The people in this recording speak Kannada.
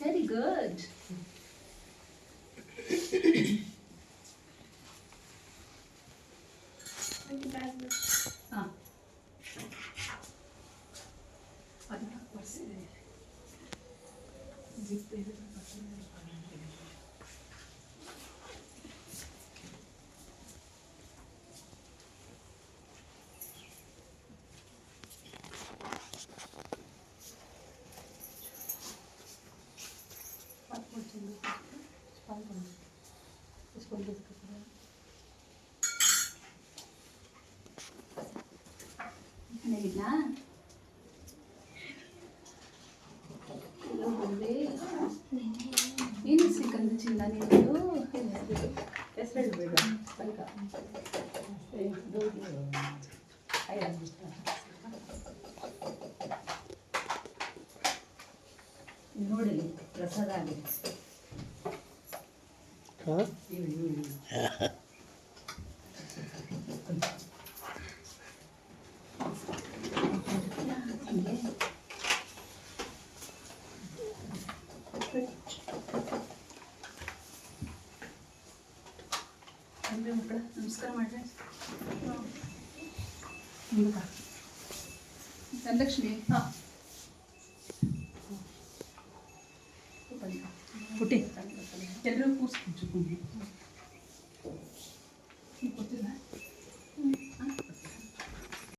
Very good. ಹಾಂ ಅದನ್ನ ಬರ್ಸಿದೆ ಜಿಪ್ ಇದೆ. ಮನೆಗಿದ್ನಾ ಬಂದೆ. ಏನು ಸಿಕ್ಕಂದು ಚಿನ್ನ ನೀನು ಹೆಸರು ಹೇಳ್ಬೇಡ ಬೈಕ ನೋಡಲಿ ಪ್ರಸಾದ ಆಗಿದೆ. ಮಕ್ಕಳ ನಮಸ್ಕಾರ ಮಾಡ್ರಿ. ಧನಲಕ್ಷ್ಮಿ ಹಾಂ ಪುಟ್ಟಿ ಎಲ್ಲರೂ ಕೂರ್ಸ್ಕೊಂಡು